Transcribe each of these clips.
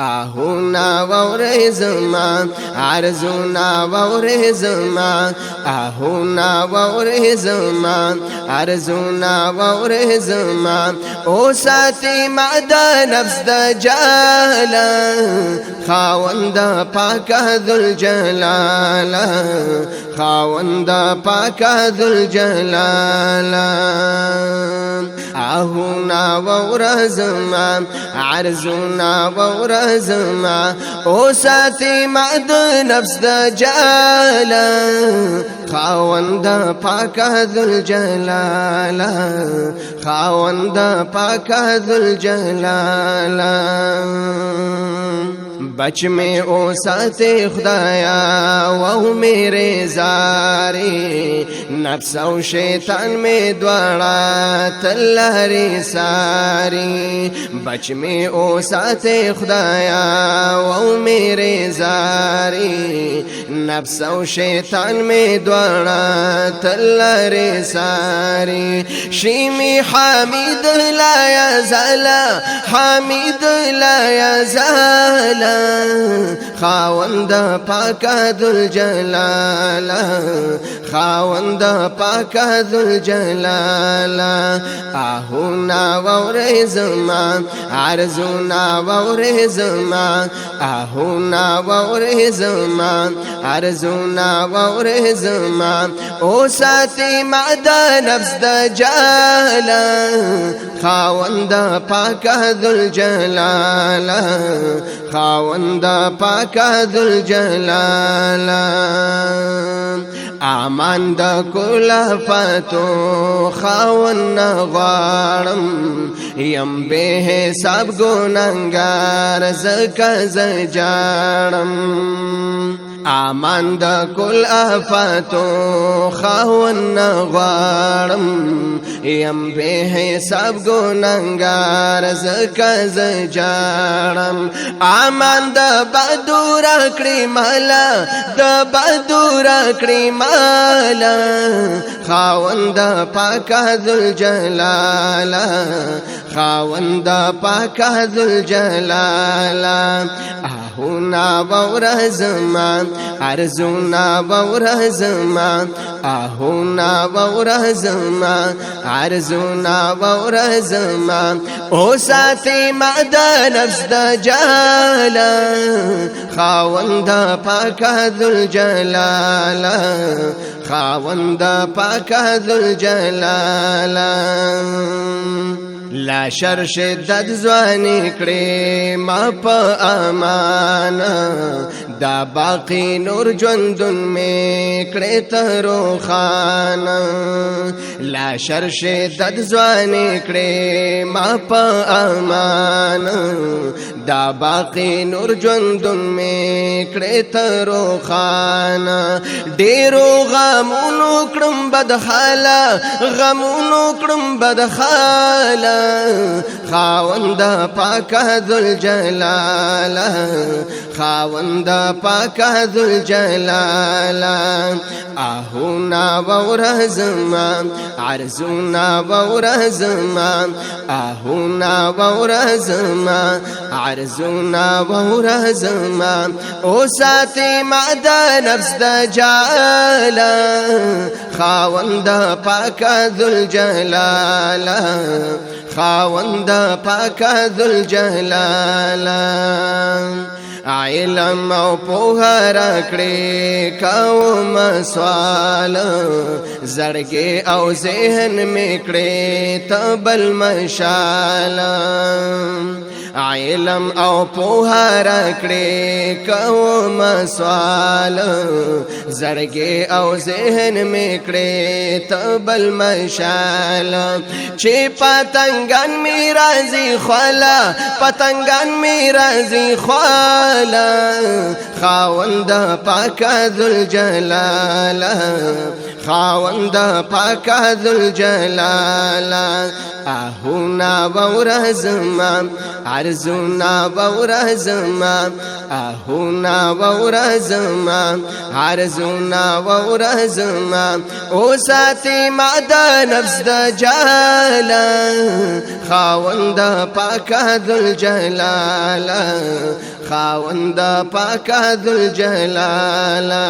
آهونا وورزما عرزونا وورزما آهونا وورزما عرزونا وورزما او ساتي معدا نفس دجالا خاوند پاک ذل جلالا خاوند پاک ذل جلالا آهونا وورزما عرزونا وورزما او ساتي معد نفس دجالا خاوند پاک ذل جلالا خاوند پاک ذل جلالا بچ میں او ساتے خدایا وہ میرے زاری نفس و شیطان میں دوارا تلہری ساری بچ میں او ساتے خدایا وہ میرے زاری نفس و شیطان میں دوارا تلہری ساری شیمی حامد لا یزالا حامد لا یزالا خاوند پاک ذل جلالا خاوند پاک ذل جلالا آهونا وورزما عرزونا وورزما آهونا وورزما عرزونا وورزما او ساتي معدا نفس دجالا خاوند پاک ذل جلالا خاوند پاک ذل جلالا امان د کل فتو خاون غارم یم به حساب گناهگار زکه زجارم امان د کل آفاتو خاون غارم یم به حساب گناهگار زکه زجارم امان د بدور کړی مالا د بدور کړی مالا خاوند پاک ذل جلالا خاوند پاک ذل جلالا آهونا وورزما عرزونا وورزما آهونا وورزما عرزونا وورزما او ساتي معدا نفس دجالا خاوند پاک ذل جلالا خاوند پاک ذل جلالا لا شر شدت زوانی کړي ما په امان دا باقی نور ژوندون می کړي تر خان لا شر شدت زوانی کړي ما په امان دا باقی نور ژوندون می کړي تر خان ډیرو غمونو کړم بدحاله غمونو کړم بدحاله خاوند پاک ذل جلالا خاوند پاک ذل جلالا آهونا وورزما عرزونا وورزما آهونا وورزما عرزونا وورزما او ساتي معدا نفس دجالا خاوند پاک ذل جلالا خاوند پاک ذل جلالا علم او پوهه راکړې کوم سوال زړګي او ذهن میکړې تبل مشال علم او پوهه راکړې کوم سوال زړګي او ذهن میکړې تبل مشال چې پتنګان می رازي خلا پتنګان می رازي خلا خاوند پاک ذل جلالا خاوند پاک ذل جلالا آهونا وورزما عرضنا وورزما اهونا وورزما عرضنا وورزما او ساتي ما د نفس د جالا خاوند پاک ذل جلالا خاوند پاک ذل جلالا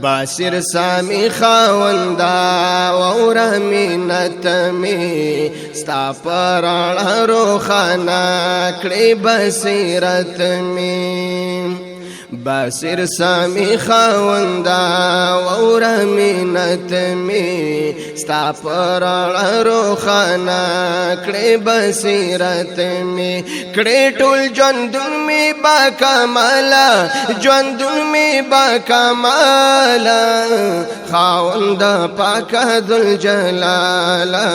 باسر سامی خاوندا وورا مینت می ستا پرانا روخانا کڑی بصیرت می باسر سامی خاوندا وورا مینت می ستا پرانا روخانا کڑی بصیرت می کڑی ټول ژوندون می با کمالا ژوندون می با کمالا خاوند پاک ذل جلالا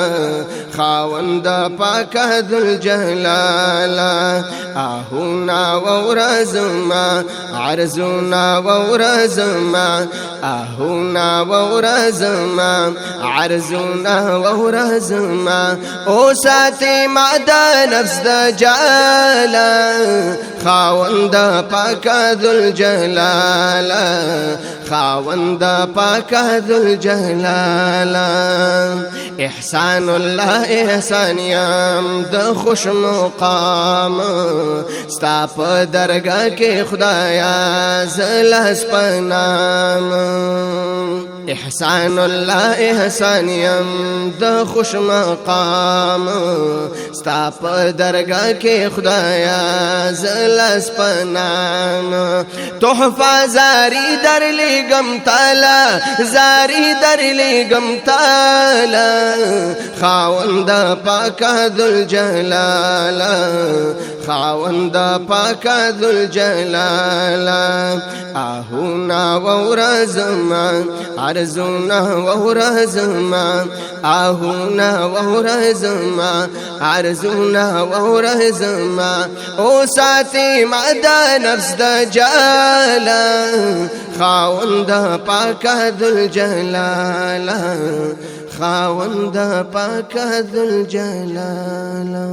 خاوند پاک ذل جلالا اهونا وورزما عرضنا وورزما اهونا وورزما عرضنا وورزما او ساتي ما د نفس د جالا خاوند پاک ذل جلالا خاوند پاک ذل جلالا احسان الله احسان یم د خوش مقام ستا په درگاه کې خدایا زلس پنام احسان الله احسان یم د خوش مقام ستا په درگاه کې خدایا زلس پنام تحفه زاری در لګم تعالی زاری در لګم تعالی خاوند پاک ذل جلالا خاوند پاک ذل جلالا اهونا وورزما عرضنا وورزما اهونا وورزما عرضنا وورزما او ساتي ما د نفس د جالا خاوند پاک ذل جلالا خاوند پاک ذل جلالا